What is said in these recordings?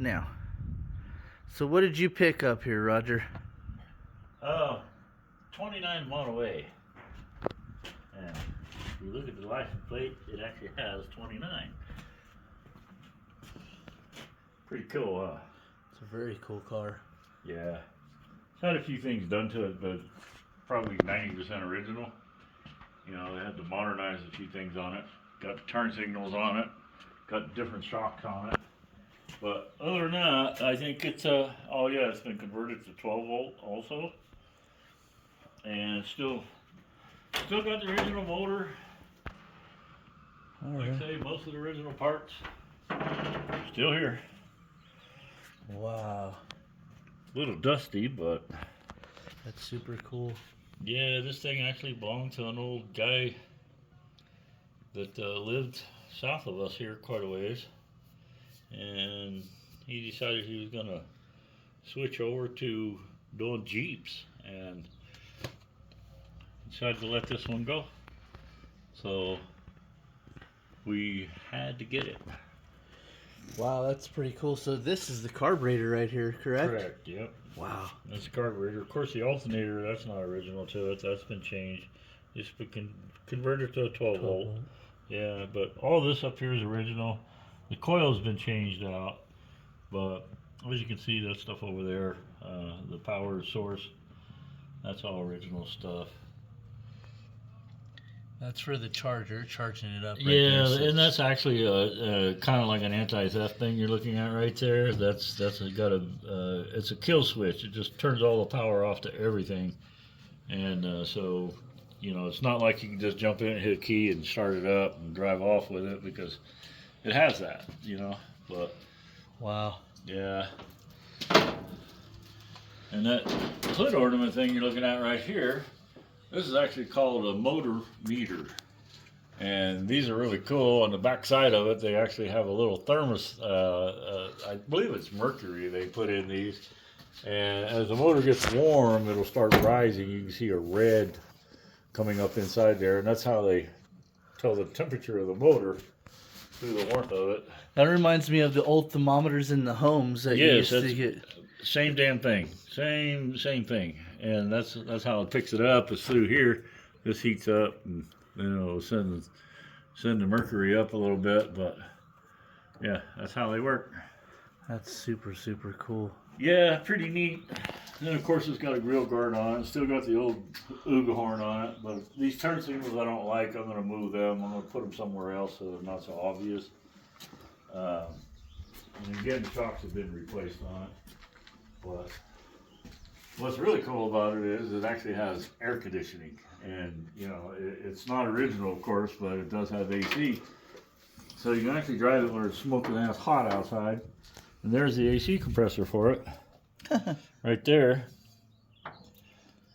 Now, so what did you pick up here, Roger? 29 Model A. And if you look at the license plate, it actually has 29. Pretty cool, huh? It's a very cool car. Yeah. It's had a few things done to it, but probably 90% original. You know, they had to modernize a few things on it. Got turn signals on it. Got different shocks on it. But other than that, I think it's oh yeah, it's been converted to 12 volt also. And still got the original motor. All Like right. I say, most of the original parts still here. Wow. A little dusty, but That's super cool. yeah, this thing actually belonged to an old guy that lived south of us here quite a ways. And he decided he was gonna switch over to doing Jeeps and decided to let this one go. So we had to get it. Wow, that's pretty cool. So this is the carburetor right here, correct? Correct, yep. Wow. That's the carburetor. Of course, the alternator, that's not original to it. That's been changed. It's been converted to a 12 volt. Yeah, but all this up here is original. The coil's been changed out. But as you can see, that stuff over there, the power source, that's all original stuff. That's for the charger, charging it up right Yeah, there. and that's actually kind of like an anti-theft thing you're looking at right there. That's it's a kill switch. It just turns all the power off to everything, and so you know it's not like you can just jump in and hit a key and start it up and drive off with it because it has that, you know. But wow. yeah, and that hood ornament thing you're looking at right here. This is actually called a motor meter, and these are really cool. On the back side of it, they actually have a little thermos. I believe it's mercury they put in these, and as the motor gets warm, it'll start rising. You can see a red coming up inside there, and that's how they tell the temperature of the motor through the warmth of it. That reminds me of the old thermometers in the homes that you used to get. Same damn thing. Same thing. And that's how it picks it up. It's through here. This heats up and it'll send the mercury up a little bit, but yeah, that's how they work. That's super, super cool. Yeah, pretty neat. And then of course it's got a grill guard on it. It's still got the old Ooga horn on it, but these turn signals I don't like. I'm gonna move them. I'm gonna put them somewhere else so they're not so obvious. And again, the shocks have been replaced on it. But what's really cool about it is it actually has air conditioning, and you know it's not original, of course, but it does have AC. So you can actually drive it where it's smoking ass hot outside, and there's the AC compressor for it, right there.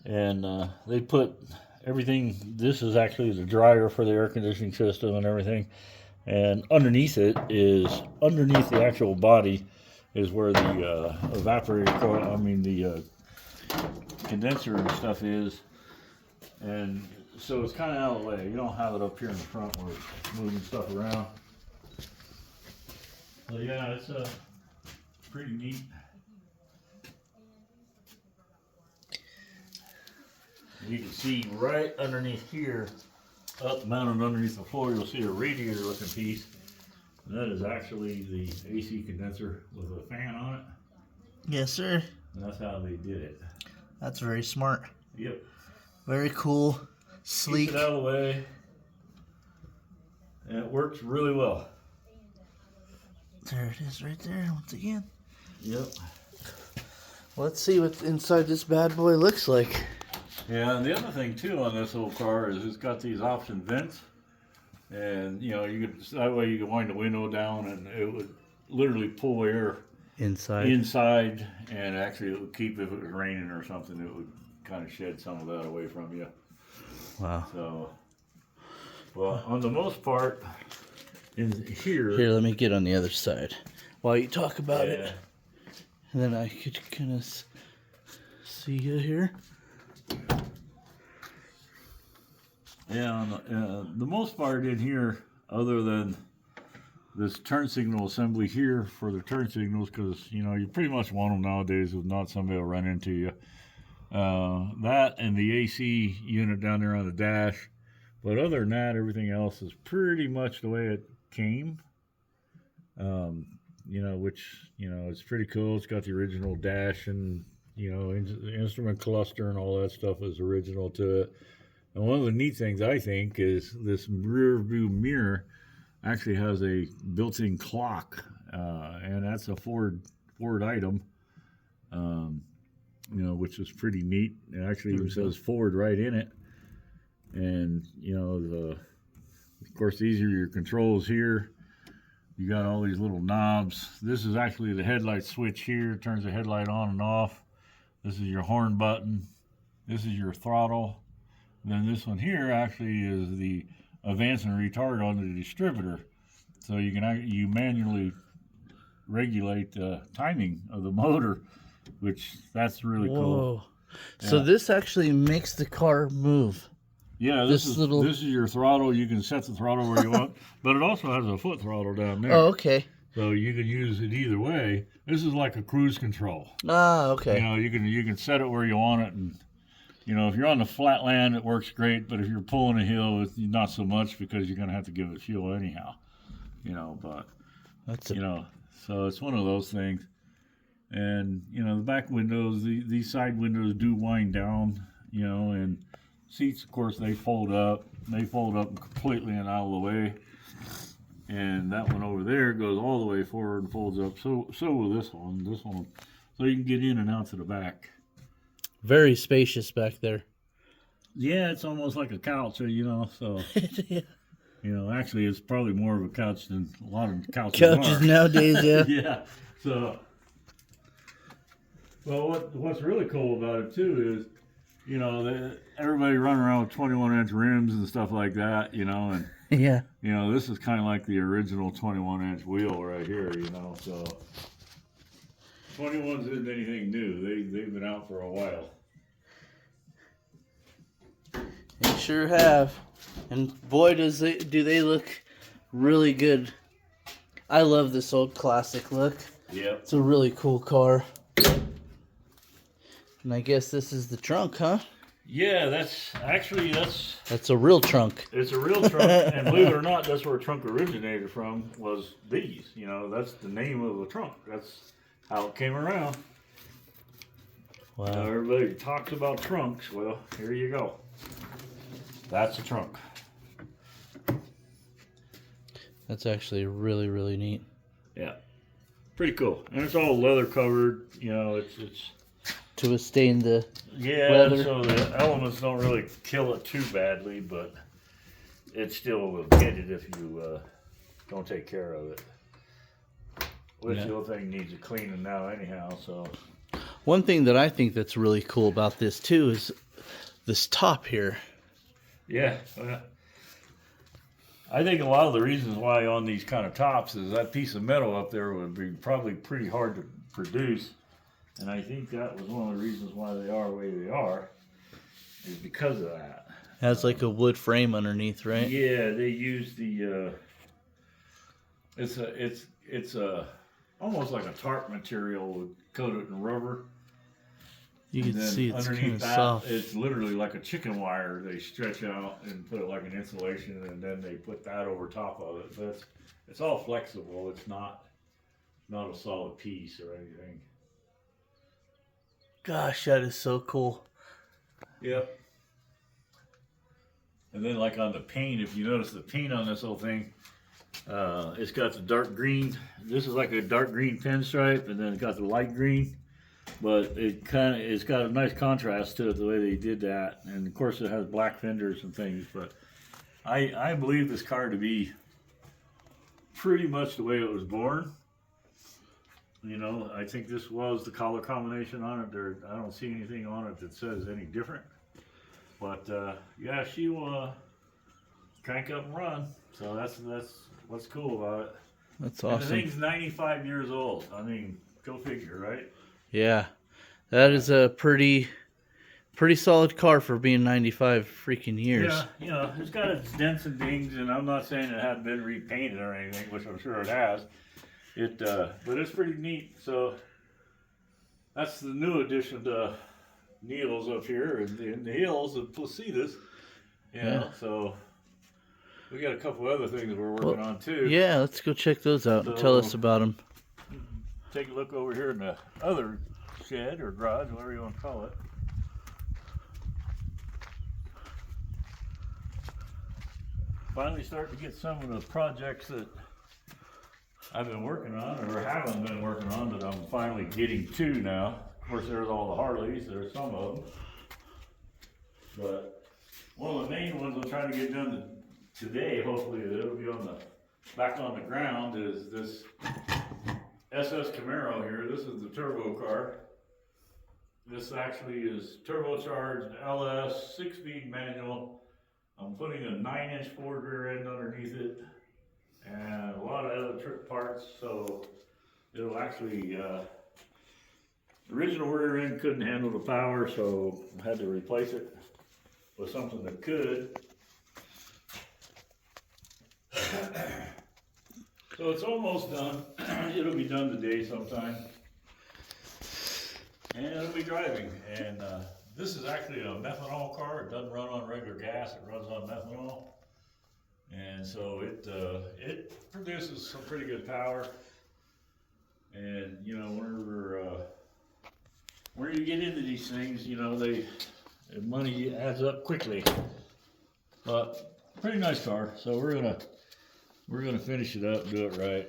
And they put everything. This is actually the dryer for the air conditioning system and everything. And underneath it is underneath the actual body. Is where the evaporator coil, the condenser and stuff is, and so it's kind of out of the way. You don't have it up here in the front where it's moving stuff around. But yeah, it's pretty neat. And you can see right underneath here, up mounted underneath the floor, you'll see a radiator looking piece. And that is actually the AC condenser with a fan on it. Yes, sir. And that's how they did it. That's very smart. Yep. Very cool. Sleek. Keeps it out of the way. And it works really well. There it is right there once again. Yep. Let's see what inside this bad boy looks like. Yeah, and the other thing too on this old car is it's got these option vents. And you know, that way you can wind the window down and it would literally pull air inside, and actually it would keep, if it was raining or something, it would kind of shed some of that away from you. Wow. So, well, on the most part, in here. Here, let me get on the other side while you talk about it, and then I could kind of see you here. Yeah, on the most part in here, other than this turn signal assembly here for the turn signals, because you know you pretty much want them nowadays, if not somebody will run into you. That and the AC unit down there on the dash. But other than that, everything else is pretty much the way it came. You know, which, you know, it's pretty cool. It's got the original dash and, you know, instrument cluster and all that stuff is original to it. And one of the neat things, I think, is this rear view mirror actually has a built-in clock. And that's a Ford Item, you know, which is pretty neat. It actually even says Ford right in it. And, you know, of course, these are your controls here. You got all these little knobs. This is actually the headlight switch here. It turns the headlight on and off. This is your horn button. This is your throttle. And then this one here actually is the advance and retard on the distributor. So you manually regulate the timing of the motor, which that's really cool. Yeah. So this actually makes the car move. Yeah, this is your throttle. You can set the throttle where you want, but it also has a foot throttle down there. Oh, okay. So you can use it either way. This is like a cruise control. Ah, okay. You know, you can set it where you want it, and you know, if you're on the flat land, it works great. But if you're pulling a hill, it's not so much, because you're gonna have to give it fuel anyhow. You know, but you know, so it's one of those things. And you know, the back windows, these side windows do wind down. You know, and seats, of course, they fold up. They fold up completely and out of the way. And that one over there goes all the way forward and folds up. So will this one. This one, so you can get in and out to the back. Very spacious back there. Yeah, it's almost like a couch, you know. So Yeah. you know, actually, it's probably more of a couch than a lot of couches are. Nowadays. Yeah. Yeah. So, well, what's really cool about it too is, you know, everybody running around with 21-inch rims and stuff like that, you know, and Yeah. you know, this is kind of like the original 21-inch wheel right here, you know. So 21s isn't anything new. They've been out for a while. They sure have, and boy, do they look really good. I love this old classic look. Yep. It's a really cool car. And I guess this is the trunk, huh? Yeah, that's a real trunk. It's a real trunk, and believe it or not, that's where a trunk originated from, was these. You know, that's the name of the trunk. That's how it came around. Wow. Now, everybody talks about trunks. Well, here you go. That's a trunk. That's actually really, really neat. Yeah, pretty cool. And it's all leather covered. You know, it's to withstand the weather. So the elements don't really kill it too badly, but it still will get it if you don't take care of it. Which the other thing needs a cleaning now anyhow. So one thing that I think that's really cool about this too is this top here. Yeah. I think a lot of the reasons why on these kind of tops is that piece of metal up there would be probably pretty hard to produce. And I think that was one of the reasons why they are the way they are, is because of that. Has like a wood frame underneath, right? Yeah, they use the it's a almost like a tarp material coated in rubber. You can see it's kind of that, soft. It's literally like a chicken wire. They stretch out and put it like an insulation, and then they put that over top of it. But it's all flexible. It's not a solid piece or anything. Gosh, that is so cool. Yep. And then like on the paint, if you notice the paint on this whole thing, it's got the dark green. This is like a dark green pinstripe, and then it's got the light green. But it's got a nice contrast to it the way they did that. And of course it has black fenders and things, but I believe this car to be pretty much the way it was born. You know, I think this was the color combination on it. I don't see anything on it that says any different. But yeah, she will crank up and run. So that's what's cool about it. That's awesome. And the thing's 95 years old. I mean, go figure, right? Yeah, that is a pretty Pretty solid car for being 95 freaking years. Yeah, you know, it's got its dents and dings, and I'm not saying it hasn't been repainted or anything, which I'm sure it has. But it's pretty neat. So that's the new addition to Neil's up here in the hills of Placitas. You know, so we got a couple other things we're working on too. Yeah, let's go check those out and tell us about them. Take a look over here in the other shed or garage, whatever you want to call it. Finally starting to get some of the projects that I've been working on or haven't been working on that I'm finally getting to now. Of course, there's all the Harleys, there's some of them. But one of the main ones I'm trying to get done today, hopefully it'll be back on the ground, is this SS Camaro here. This is the turbo car. This actually is turbocharged LS, 6-speed manual. I'm putting a 9-inch Ford rear end underneath it and a lot of other trick parts, so it'll actually, the original rear end couldn't handle the power, so I had to replace it with something that could. So it's almost done. It'll be done today sometime. And it'll be driving. And this is actually a methanol car. It doesn't run on regular gas, it runs on methanol. And so it produces some pretty good power. And you know, whenever you get into these things, you know, the money adds up quickly. But pretty nice car. So we're gonna finish it up and do it right.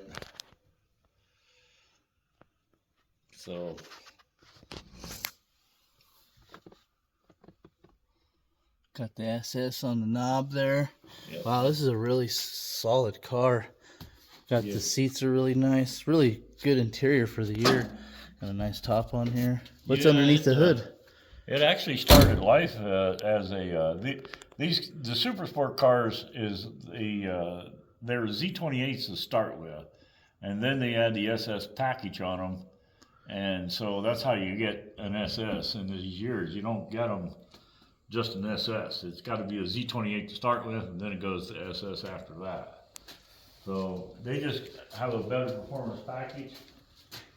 So got the SS on the knob there. Yep. Wow, this is a really solid car. Got the seats are really nice. Really good interior for the year. Got a nice top on here. What's underneath the hood? It actually started life as the Super Sport cars is they're Z28s to start with, and then they add the SS package on them, and so that's how you get an SS in these years. You don't get them just an SS. It's got to be a Z28 to start with, and then it goes to SS after that. So they just have a better performance package.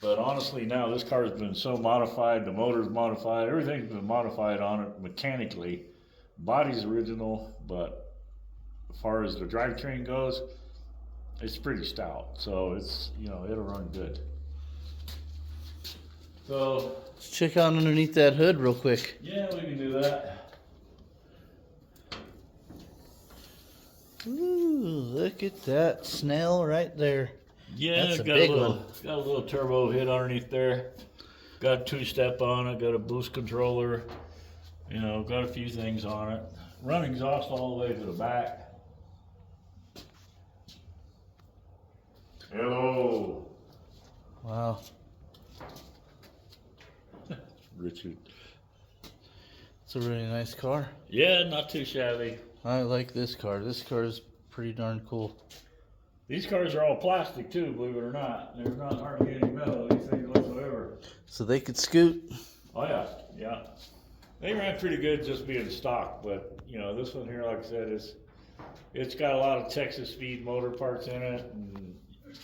But honestly, now this car has been so modified, the motor's modified, everything's been modified on it mechanically. Body's original, but as far as the drivetrain goes, it's pretty stout. So it's, you know, it'll run good. So let's check out underneath that hood real quick. Yeah, we can do that. Ooh, look at that snail right there. Yeah, that's a got big one. one. Got a little turbo hit underneath there. Got a 2-step on it. Got a boost controller. You know, got a few things on it. Run exhaust all the way to the back. Hello. Wow. Richard. It's a really nice car. Yeah, not too shabby. I like this car. This car is pretty darn cool. These cars are all plastic too, believe it or not. There's not hardly any metal in these things whatsoever. So they could scoot. Oh yeah, yeah. They ran pretty good just being stock, but you know, this one here, like I said, it's got a lot of Texas speed motor parts in it, and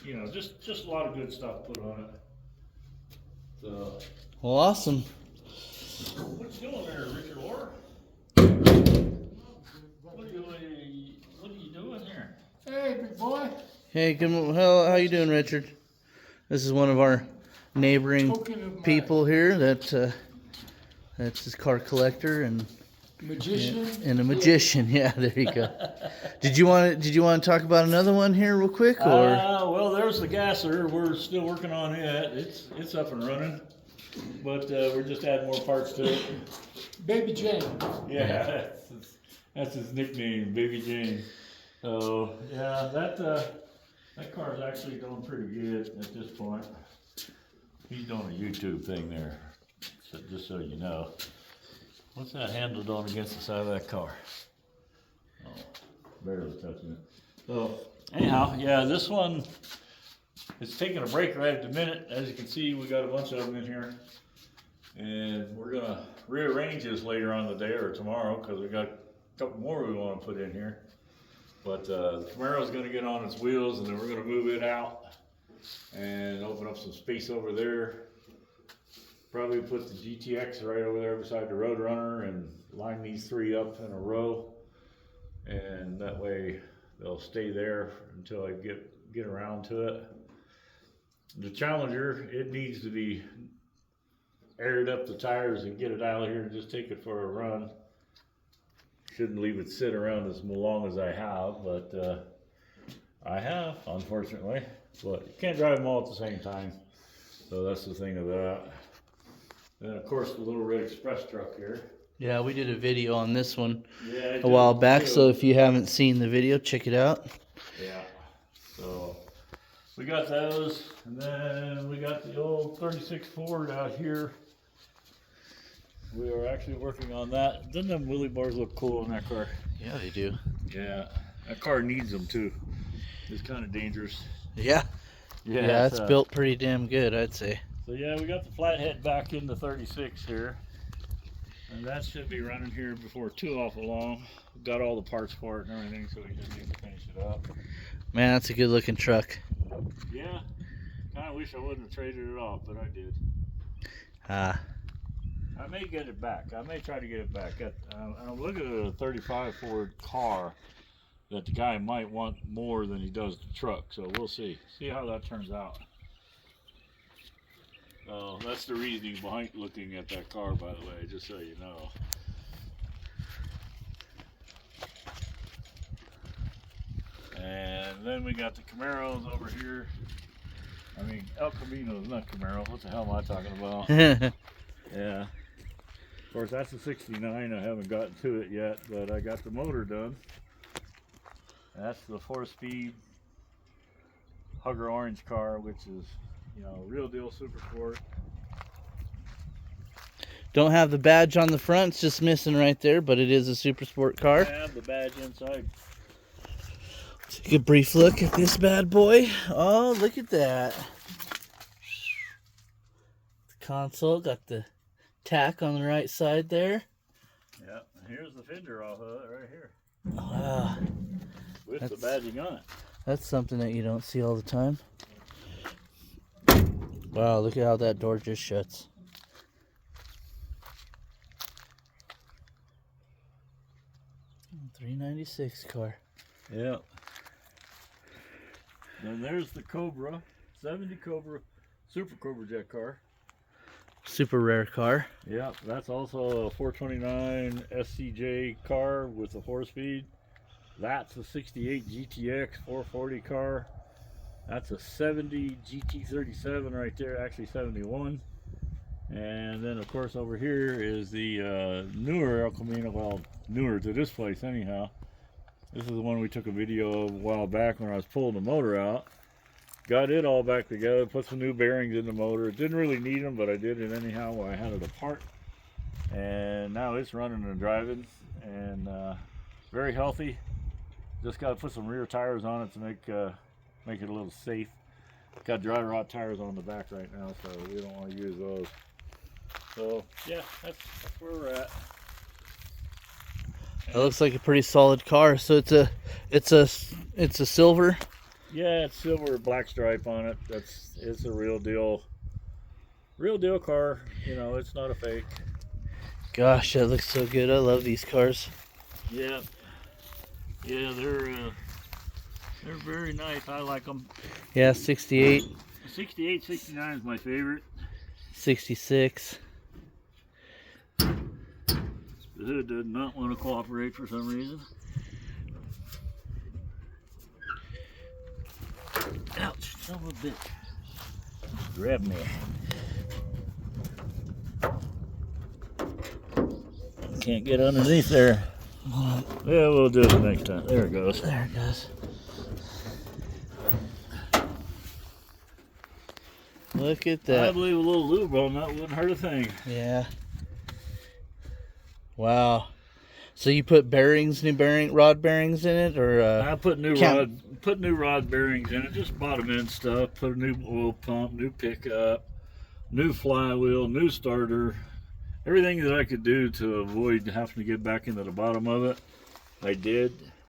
you know, just a lot of good stuff put on it. So. Well, awesome. What you doing there, Richard Orr? What are you doing here? Hey, big boy. Hey, good morning. How you doing, Richard? This is one of our neighboring people here that's his car collector and magician. And a magician. Yeah, there you go. Did you want to talk about another one here real quick, or? Well, there's the gasser. We're still working on it. It's up and running, but we're just adding more parts to it. Baby Jane. Yeah, that's his nickname, Baby Jane. So yeah, that car is actually going pretty good at this point. He's doing a YouTube thing there, so just so you know. What's that handle doing against the side of that car? Oh, barely touching it. So anyhow, yeah, this one is taking a break right at the minute. As you can see, we got a bunch of them in here. And we're gonna rearrange this later on in the day or tomorrow because we got a couple more we want to put in here. But the Camaro's gonna get on its wheels, and then we're gonna move it out and open up some space over there. Probably put the GTX right over there beside the Roadrunner and line these three up in a row, and that way they'll stay there until I get around to it. The Challenger, it needs to be aired up the tires and get it out of here and just take it for a run. Shouldn't leave it sit around as long as I have, but I have, unfortunately. But you can't drive them all at the same time, so that's the thing of that. And of course the little red express truck here. Yeah, we did a video on this one Yeah, a while back, so if you haven't seen the video, check it out. Yeah, so we got those, and then we got the old 36 Ford out here. We are actually working on that. Doesn't them wheelie bars look cool in that car? Yeah, they do. Yeah, that car needs them too. It's kind of dangerous. Yeah. Yeah, it's built pretty damn good, I'd say. So yeah, we got the flathead back in the 36 here. And that should be running here before too awful long. We've got all the parts for it and everything, so we just need to finish it up. Man, that's a good looking truck. Yeah, kind of wish I wouldn't have traded it off, but I did. I may get it back. I may try to get it back. I'm looking at a 35 Ford car that the guy might want more than he does the truck, so we'll see. See how that turns out. That's the reasoning behind looking at that car, by the way, just so you know. And then we got the Camaros over here. I mean, El Camino, not Camaro. What the hell am I talking about? Yeah. Of course, that's a 69. I haven't gotten to it yet, but I got the motor done. That's the 4-speed Hugger Orange car, which is, you know, real deal super sport. Don't have the badge on the front, it's just missing right there, but it is a super sport car. I have the badge inside. Take a brief look at this bad boy. Oh, look at that. The console got the tack on the right side there. Yeah, here's the fender off of it right here. Wow. With the badging on it. That's something that you don't see all the time. Wow, look at how that door just shuts. $396 car. Yeah. Then there's the Cobra, 70 Cobra, Super Cobra Jet car. Super rare car. Yeah, that's also a 429 SCJ car with a 4-speed. That's a 68 GTX 440 car. That's a 70 GT37 right there, actually 71. And then of course over here is the newer El Camino, well, newer to this place anyhow. This is the one we took a video of a while back when I was pulling the motor out. Got it all back together, put some new bearings in the motor. It didn't really need them, but I did it anyhow while I had it apart. And now it's running and driving, and very healthy. Just got to put some rear tires on it to make it a little safe. Got dry rot tires on the back right now, so we don't want to use those. So yeah, that's where we're at. It looks like a pretty solid car. So it's a silver. Yeah, it's silver, black stripe on it. It's a real deal car. You know, it's not a fake. Gosh, that looks so good. I love these cars. Yeah, yeah, they're very nice. I like them. Yeah, 68, 68, 69 is my favorite. 66. The hood did not want to cooperate for some reason. Ouch, son of a bitch. Grab me. Can't get underneath there. Yeah, we'll do it next time. There it goes. There it goes. Look at I that. believe a little lube on that wouldn't hurt a thing. Yeah. Wow. So you put rod bearings in it, or I put new rod bearings in it. Just bottom end stuff. Put a new oil pump, new pickup, new flywheel, new starter, everything that I could do to avoid having to get back into the bottom of it, I did.